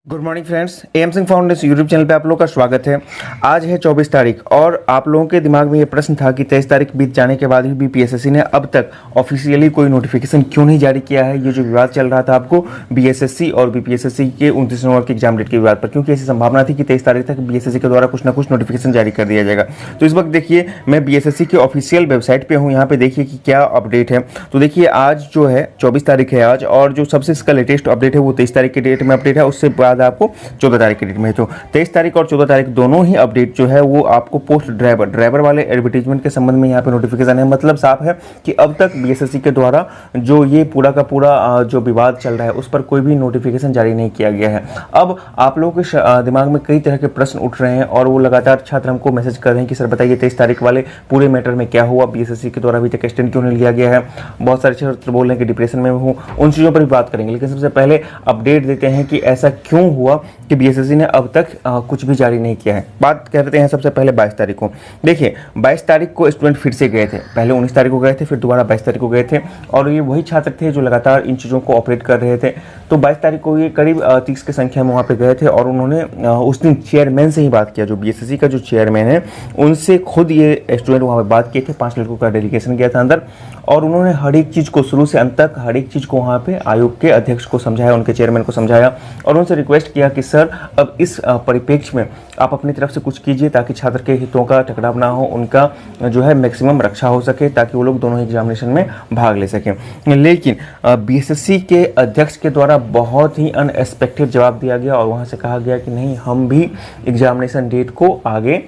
Good morning friends, M Singh foundation YouTube channel पे आप लोगों का स्वागत है। आज है 24 तारीख और आप लोगों के दिमाग में ये प्रश्न था कि 23 तारीख बीत जाने के बाद भी बीपीएसएससी ने अब तक ऑफिशियली कोई नोटिफिकेशन क्यों नहीं जारी किया है। ये जो विवाद चल रहा था आपको बीएसएससी और बीपीएसएससी के 29 नवंबर के एग्जाम डेट के विवाद पर, क्योंकि ऐसी संभावना थी कि 23 तारीख तक बीएसएससी के द्वारा कुछ ना कुछ नोटिफिकेशन जारी कर दिया जाएगा। तो इस वक्त देखिए मैं बीएसएससी के ऑफिशियल वेबसाइट पर हूँ, यहाँ पे देखिए कि क्या अपडेट है। तो देखिए आज जो है 24 तारीख है आज, और जो सबसे इसका लेटेस्ट अपडेट है वो 23 तारीख के डेट में अपडेट है। उससे बाद आपको 14 तारीख के डेट में, तो 23 तारीख और 14 तारीख दोनों ही अपडेट जो है वो आपको पोस्ट ड्राइवर वाले एडवर्टीजमेंट के संबंध में यहाँ पे नोटिफिकेशन है। मतलब साफ है कि अब तक बीएसएससी के द्वारा जो ये पूरा का पूरा जो विवाद चल रहा है उस पर कोई भी नोटिफिकेशन जारी नहीं किया गया है। अब आप लोगों के दिमाग में कई तरह के प्रश्न उठ रहे हैं और वो लगातार छात्र हमको मैसेज कर रहे हैं कि सर बताइए 23 तारीख वाले पूरे मैटर में क्या हुआ, बीएसएससी के द्वारा अभी तक एक्सटेंड क्यों नहीं लिया गया है। बहुत सारे छात्र बोल रहे हैं कि डिप्रेशन में हूँ, उन चीज़ों पर भी बात करेंगे। लेकिन सबसे पहले अपडेट देते हैं कि ऐसा क्यों हुआ कि बीएसएससी ने अब तक कुछ भी जारी नहीं किया है। बात करते हैं सबसे पहले 22 तारीख को। देखिए 22 तारीख को स्टूडेंट फिर से गए थे, पहले 19 तारीख को गए थे, फिर दोबारा 22 तारीख को गए थे, और ये वही छात्र थे जो लगातार इन चीज़ों को ऑपरेट कर रहे थे। तो 22 तारीख को ये करीब 30 की संख्या में वहाँ पे गए थे और उन्होंने उस दिन चेयरमैन से ही बात किया, जो बीएसएससी का जो चेयरमैन है उनसे खुद ये स्टूडेंट वहाँ पे बात किए थे। 5 लड़कों का डेलीगेशन गया था अंदर, और उन्होंने हर एक चीज़ को शुरू से अंत तक हर एक चीज़ को वहाँ पे आयोग के अध्यक्ष को समझाया, उनके चेयरमैन को समझाया, और उनसे रिक्वेस्ट किया कि सर अब इस परिप्रेक्ष्य में आप अपनी तरफ से कुछ कीजिए ताकि छात्र के हितों का टकराव ना हो, उनका जो है मैक्सिमम रक्षा हो सके, ताकि वो लोग दोनों एग्जामिनेशन में भाग ले सकें। लेकिन बीएसएससी के अध्यक्ष के द्वारा बहुत ही अनएक्सपेक्टेड जवाब दिया गया और वहाँ से कहा गया कि नहीं, हम भी एग्जामिनेशन डेट को आगे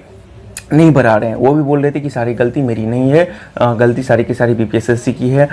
नहीं बढ़ा रहे हैं। वो भी बोल रहे थे कि सारी गलती मेरी नहीं है, गलती सारी की सारी बीपीएसएससी की है,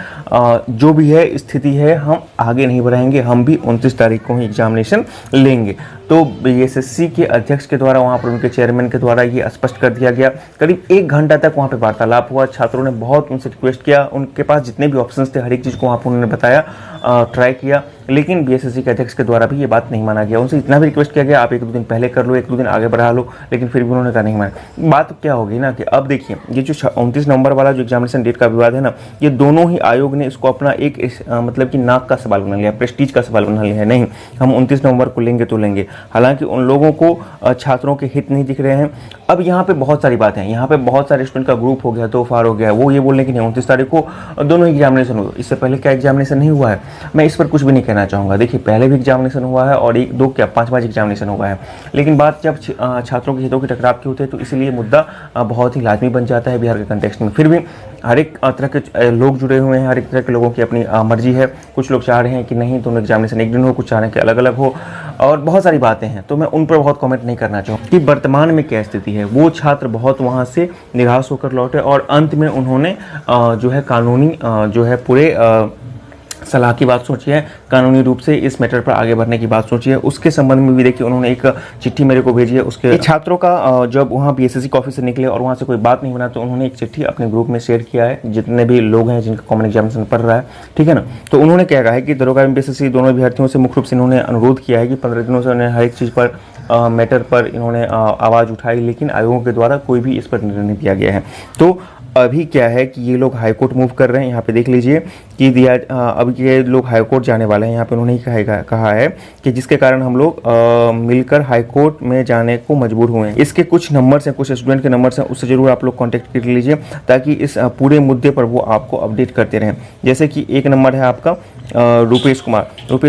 जो भी है स्थिति है हम आगे नहीं बढ़ाएंगे, हम भी 29 तारीख को ही एग्जामिनेशन लेंगे। तो बीएसएससी के अध्यक्ष के द्वारा वहाँ पर उनके चेयरमैन के द्वारा ये स्पष्ट कर दिया गया। करीब 1 घंटा तक वहाँ पे वार्तालाप हुआ, छात्रों ने बहुत उनसे रिक्वेस्ट किया, उनके पास जितने भी ऑप्शंस थे हर एक चीज़ को वहाँ पर उन्होंने बताया, ट्राई किया, लेकिन बीएसएससी के अध्यक्ष के द्वारा भी ये बात नहीं माना गया। उनसे इतना भी रिक्वेस्ट किया गया आप 1-2 दिन पहले कर लो, 1-2 दिन आगे बढ़ा लो, लेकिन फिर भी उन्होंने कहा नहीं माना। बात क्या होगी ना कि अब देखिए ये जो 29 नवंबर वाला जो एग्जामिनेशन डेट का विवाद है ना, ये दोनों ही आयोग ने इसको अपना एक मतलब कि नाक का सवाल बना लिया, प्रेस्टीज का सवाल बना लिया है। नहीं, हम 29 नवंबर को लेंगे तो लेंगे। हालांकि उन लोगों को छात्रों के हित नहीं दिख रहे हैं। अब यहाँ पे बहुत सारी बातें हैं, यहाँ पे बहुत सारे स्टूडेंट का ग्रुप हो गया, तो फार हो गया, वो ये बोल रहे हैं कि नहीं 29 तारीख को दोनों एग्जामिनेशन हो। इससे पहले क्या एग्जामिनेशन नहीं हुआ है? मैं इस पर कुछ भी नहीं कहना चाहूँगा। देखिए पहले भी एग्जामिनेशन हुआ है और 1-2 क्या 5 एग्जामिनेशन हुआ है, लेकिन बात जब छात्रों के हितों के टकराव की होते हैं तो इसलिए मुद्दा बहुत ही लाजमी बन जाता है बिहार के कंटेक्स्ट में। फिर भी हर एक तरह के लोग जुड़े हुए हैं, हर एक तरह के लोगों की अपनी मर्जी है। कुछ लोग चाह रहे हैं कि नहीं दोनों एग्जामिनेशन एक दिन हो, कुछ चाह रहे हैं कि अलग अलग हो, और बहुत सारी बातें हैं। तो मैं उन पर बहुत कमेंट नहीं करना चाहूँगा कि वर्तमान में क्या स्थिति है। वो छात्र बहुत वहाँ से निराश होकर लौटे और अंत में उन्होंने जो है कानूनी जो है पूरे सलाह की बात सोची है, कानूनी रूप से इस मैटर पर आगे बढ़ने की बात सोची है। उसके संबंध में भी देखिए उन्होंने एक चिट्ठी मेरे को भेजी है। उसके छात्रों का जब वहाँ बीएसएससी के ऑफिस से निकले और वहाँ से कोई बात नहीं बना तो उन्होंने एक चिट्ठी अपने ग्रुप में शेयर किया है, जितने भी लोग हैं जिनका कॉमन एग्जामिनेशन पढ़ रहा है, ठीक है ना। तो उन्होंने क्या कहा है कि दरोगा एवं बीएसएससी दोनों अभ्यर्थियों से मुख्य रूप से इन्होंने अनुरोध किया है कि 15 दिनों से उन्होंने हर एक चीज़ पर मैटर पर इन्होंने आवाज़ उठाई, लेकिन आयोगों के द्वारा कोई भी इस पर निर्णय नहीं दिया गया है। तो अभी क्या है कि ये लोग हाईकोर्ट मूव कर रहे हैं। यहाँ पे देख लीजिए कि अब ये लोग हाईकोर्ट जाने वाले हैं। यहाँ पे उन्होंने ही कहा है कि जिसके कारण हम लोग मिलकर हाईकोर्ट में जाने को मजबूर हुए हैं। इसके कुछ नंबर्स हैं, कुछ स्टूडेंट के नंबर्स हैं, उससे जरूर आप लोग कांटेक्ट कर लीजिए ताकि इस पूरे मुद्दे पर वो आपको अपडेट करते रहें। जैसे कि एक नंबर है आपका रुपेश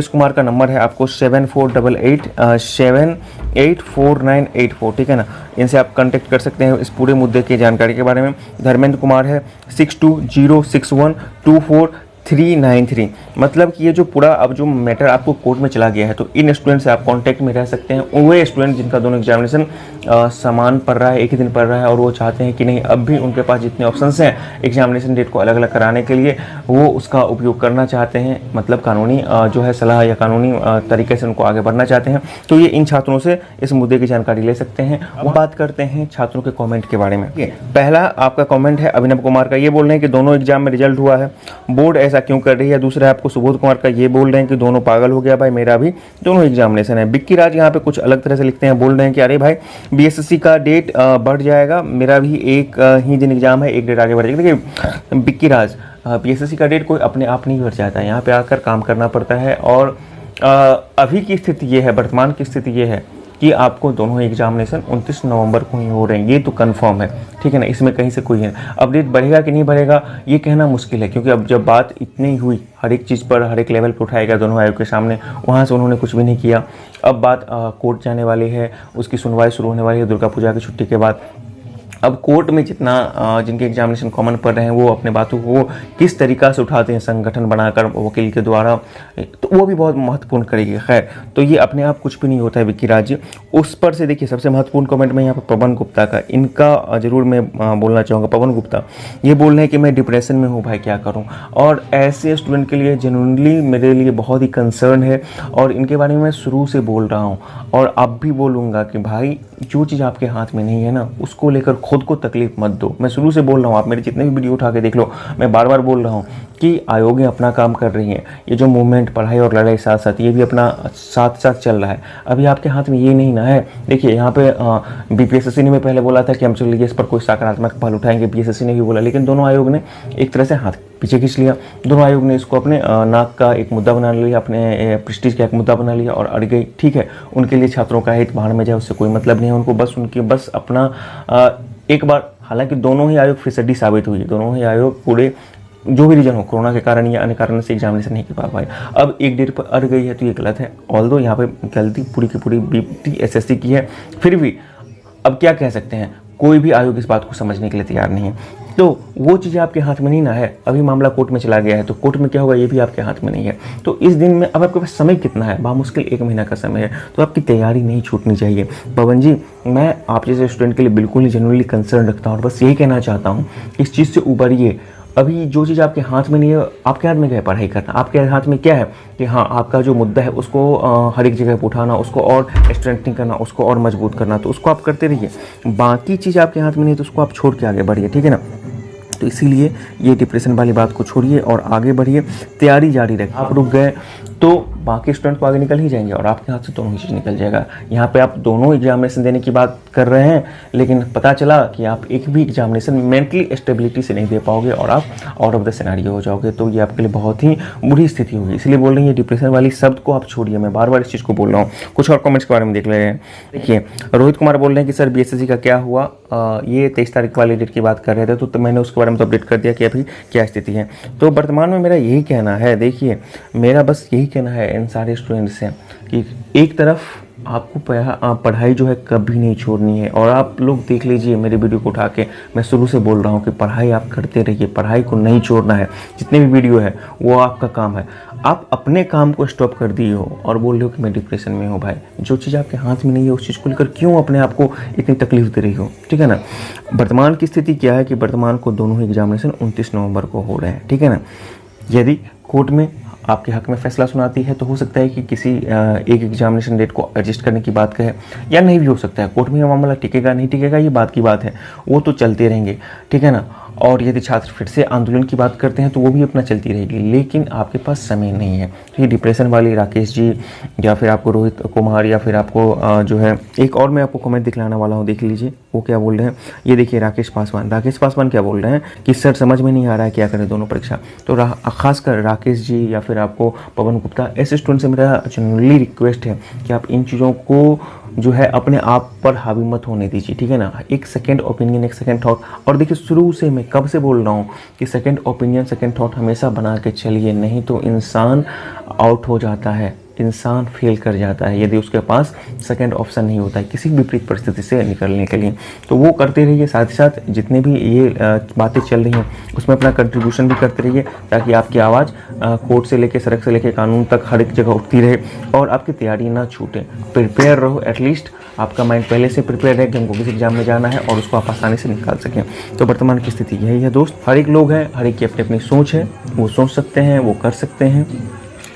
कुमार का नंबर है आपको 7488 ठीक है ना। इनसे आप कांटेक्ट कर सकते हैं इस पूरे मुद्दे की जानकारी के बारे में। धर्मेंद्र कुमार है 6206124393। मतलब कि ये जो पूरा अब जो मैटर आपको कोर्ट में चला गया है, तो इन स्टूडेंट से आप कांटेक्ट में रह सकते हैं। वो स्टूडेंट जिनका दोनों एग्जामिनेशन समान पढ़ रहा है, एक ही दिन पढ़ रहा है, और वो चाहते हैं कि नहीं अब भी उनके पास जितने ऑप्शंस हैं एग्जामिनेशन डेट को अलग अलग कराने के लिए, वो उसका उपयोग करना चाहते हैं, मतलब कानूनी जो है सलाह या कानूनी तरीके से उनको आगे बढ़ना चाहते हैं, तो ये इन छात्रों से इस मुद्दे की जानकारी ले सकते हैं। वो बात करते हैं छात्रों के कॉमेंट के बारे में। पहला आपका कॉमेंट है अभिनव कुमार का, ये बोल रहे हैं कि दोनों एग्जाम में रिजल्ट हुआ है, बोर्ड ऐसा क्यों कर रही है। दूसरा आपको सुबोध कुमार का, ये बोल रहे हैं कि दोनों पागल हो गया भाई, मेरा भी दोनों एग्जामिनेशन है। बिक्की राज यहाँ पे कुछ अलग तरह से लिखते हैं, बोल रहे हैं कि अरे भाई बीएसएससी का डेट बढ़ जाएगा, मेरा भी एक ही दिन एग्जाम है, एक डेट आगे बढ़ जाएगा। देखिए बिक्की राज, बीएसएससी का डेट कोई अपने आप नहीं बढ़ जाता है, यहाँ पे आकर काम करना पड़ता है और अभी की स्थिति ये है, वर्तमान की स्थिति ये है कि आपको दोनों एग्जामिनेशन 29 नवंबर को ही हो रहे हैं, ये तो कंफर्म है, ठीक है ना। इसमें कहीं से कोई है अपडेट बढ़ेगा कि नहीं बढ़ेगा ये कहना मुश्किल है, क्योंकि अब जब बात इतनी हुई हर एक चीज़ पर हर एक लेवल पर उठाया गया दोनों आयोग के सामने, वहाँ से उन्होंने कुछ भी नहीं किया। अब बात कोर्ट जाने वाली है, उसकी सुनवाई शुरू होने वाली है दुर्गा पूजा की छुट्टी के बाद। अब कोर्ट में जितना जिनके एग्जामिनेशन कॉमन पढ़ रहे हैं वो अपने बातों को किस तरीक़ा से उठाते हैं संगठन बनाकर वकील के द्वारा, तो वो भी बहुत महत्वपूर्ण करेगी। खैर, तो ये अपने आप कुछ भी नहीं होता है विक्की राज। उस पर से देखिए सबसे महत्वपूर्ण कमेंट में यहाँ पर पवन गुप्ता का, इनका ज़रूर मैं बोलना चाहूँगा। पवन गुप्ता ये बोल रहे हैं कि मैं डिप्रेशन में हूँ भाई, क्या करूँ। और ऐसे स्टूडेंट के लिए जेन्युइनली मेरे लिए बहुत ही कंसर्न है, और इनके बारे में मैं शुरू से बोल रहा हूँ और अब भी बोलूँगा कि भाई जो चीज़ आपके हाथ में नहीं है ना, उसको लेकर खुद को तकलीफ मत दो। मैं शुरू से बोल रहा हूँ, आप मेरे जितने भी वीडियो उठा के देख लो, मैं बार बार बोल रहा हूँ कि आयोगें अपना काम कर रही हैं। ये जो मूवमेंट पढ़ाई और लड़ाई साथ साथ ये भी अपना साथ साथ चल रहा है। अभी आपके हाथ में ये नहीं ना है। देखिए यहाँ पे बीपीएससी ने पहले बोला था कि हम चलिए इस पर कोई सकारात्मक पहल उठाएंगे, पीएससी ने भी बोला, लेकिन दोनों आयोग ने एक तरह से हाथ पीछे खींच लिया। दोनों आयोग ने इसको अपने नाक का एक मुद्दा बना लिया, अपने प्रेस्टीज का एक मुद्दा बना लिया और अड़ गई। ठीक है, उनके लिए छात्रों का हित बाहर में जाए उससे कोई मतलब नहीं है उनको, बस अपना एक बार, हालांकि दोनों ही आयोग फिसड्डी साबित हुई, दोनों ही आयोग पूरे जो भी रीजन हो कोरोना के कारण या अन्य कारण से एग्जामिनेशन नहीं कर पाए। अब एक डेट पर अड़ गई है तो ये गलत है। ऑल्दो यहाँ पे गलती पूरी की पूरी बीपीएससी की है, फिर भी अब क्या कह सकते हैं, कोई भी आयोग इस बात को समझने के लिए तैयार नहीं है। तो वो चीज़ें आपके हाथ में नहीं ना है। अभी मामला कोर्ट में चला गया है तो कोर्ट में क्या होगा ये भी आपके हाथ में नहीं है। तो इस दिन में अब आपके पास समय कितना है, बामुश्किल 1 महीना का समय है, तो आपकी तैयारी नहीं छूटनी चाहिए। पवन जी, मैं आप जैसे स्टूडेंट के लिए बिल्कुल ही जेन्युइनली कंसर्न रखता हूँ और बस यही कहना चाहता हूँ इस चीज़ से उबरिए। अभी जो चीज़ आपके हाथ में नहीं है, आपके हाथ में क्या है, पढ़ाई करना। आपके हाथ में क्या है कि हाँ आपका जो मुद्दा है उसको हर एक जगह पर उठाना, उसको और स्ट्रेंथनिंग करना, उसको और मजबूत करना, तो उसको आप करते रहिए। बाकी चीज़ आपके हाथ में नहीं है तो उसको आप छोड़ के आगे बढ़िए, ठीक है ना। तो इसीलिए ये डिप्रेशन वाली बात को छोड़िए और आगे बढ़िए, तैयारी जारी रखिए। आप रुक गए तो बाकी स्टूडेंट तो आगे निकल ही जाएंगे और आपके हाथ से दोनों ही चीज़ निकल जाएगा। यहाँ पे आप दोनों एग्जामिनेशन देने की बात कर रहे हैं, लेकिन पता चला कि आप एक भी एग्जामिनेशन मेंटली स्टेबिलिटी से नहीं दे पाओगे और आप आउट ऑफ द सिनेरियो हो जाओगे, तो ये आपके लिए बहुत ही बुरी स्थिति होगी। इसलिए बोल रही है डिप्रेशन वाली शब्द को आप छोड़िए, मैं बार बार इस चीज़ को बोल रहा हूँ। कुछ और कमेंट्स के बारे में देख ले रहे हैं। देखिए रोहित कुमार बोल रहे हैं कि सर बीएसएससी का क्या हुआ, ये 23 तारीख वाली डेट की बात कर रहे थे तो मैंने उसके बारे में तो अपडेट कर दिया कि अभी क्या स्थिति है। तो वर्तमान में मेरा यही कहना है, देखिए मेरा बस यही कहना है इन सारे स्टूडेंट्स से कि एक तरफ आपको पढ़ाई जो है कभी नहीं छोड़नी है। और आप लोग देख लीजिए मेरे वीडियो को उठा के, मैं शुरू से बोल रहा हूँ कि पढ़ाई आप करते रहिए, पढ़ाई को नहीं छोड़ना है। जितने भी वीडियो है वो आपका काम है। आप अपने काम को स्टॉप कर दिए हो और बोल रहे हो कि मैं डिप्रेशन में हूँ। भाई जो चीज़ आपके हाथ में नहीं है उस चीज़ को लेकर क्यों अपने आप को इतनी तकलीफ दे रही हो, ठीक है ना। वर्तमान की स्थिति क्या है कि वर्तमान को दोनों ही एग्जामिनेशन 29 नवंबर को हो रहे हैं, ठीक है ना। यदि कोर्ट में आपके हक में फैसला सुनाती है तो हो सकता है कि किसी एक एग्जामिनेशन डेट को एडजस्ट करने की बात कहे, या नहीं भी हो सकता है। कोर्ट में मामला टिकेगा नहीं टिकेगा ये बात की बात है, वो तो चलते रहेंगे, ठीक है ना। और यदि छात्र फिर से आंदोलन की बात करते हैं तो वो भी अपना चलती रहेगी, लेकिन आपके पास समय नहीं है। तो ये डिप्रेशन वाली राकेश जी या फिर आपको रोहित कुमार या फिर आपको जो है एक और मैं आपको कमेंट दिखलाने वाला हूँ, देख लीजिए वो क्या बोल रहे हैं। ये देखिए राकेश पासवान क्या बोल रहे हैं कि सर समझ में नहीं आ रहा है क्या करें दोनों परीक्षा। तो खासकर राकेश जी या फिर आपको पवन गुप्ता, ऐसे स्टूडेंट से मेरा जनरली रिक्वेस्ट है कि आप इन चीज़ों को जो है अपने आप पर हावी मत होने दीजिए, ठीक है ना। एक सेकंड ओपिनियन, एक सेकंड थॉट। और देखिए शुरू से मैं कब से बोल रहा हूँ कि सेकंड ओपिनियन, सेकंड थॉट हमेशा बना के चलिए, नहीं तो इंसान आउट हो जाता है, इंसान फेल कर जाता है यदि उसके पास सेकंड ऑप्शन नहीं होता है किसी विपरीत परिस्थिति से निकलने के लिए। तो वो करते रहिए, साथ ही साथ जितने भी ये बातें चल रही हैं उसमें अपना कंट्रीब्यूशन भी करते रहिए, ताकि आपकी आवाज़ कोर्ट से लेकर सड़क से लेकर कानून तक हर एक जगह उठती रहे और आपकी तैयारी ना छूटे। प्रिपेयर रहो, एटलीस्ट आपका माइंड पहले से प्रिपेयर है कि हमको किसी एग्जाम में जाना है और उसको आप आसानी से निकाल सकें। तो वर्तमान की स्थिति यही है दोस्त। हर एक लोग हैं, हर एक की अपनी अपनी सोच है, वो सोच सकते हैं, वो कर सकते हैं,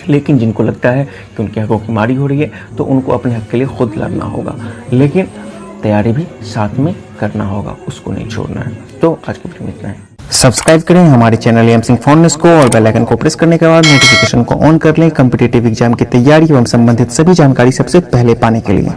लेकिन जिनको लगता है कि उनके हकों की मारी हो रही है तो उनको अपने हक के लिए खुद लड़ना होगा, लेकिन तैयारी भी साथ में करना होगा, उसको नहीं छोड़ना है। तो आज की वीडियो में इतना है। सब्सक्राइब करें हमारे चैनल एम सिंह फाउंडेशन को और बेल आइकन को प्रेस करने के बाद नोटिफिकेशन को ऑन कर लें कॉम्पिटिटिव एग्जाम की तैयारी एवं संबंधित सभी जानकारी सबसे पहले पाने के लिए।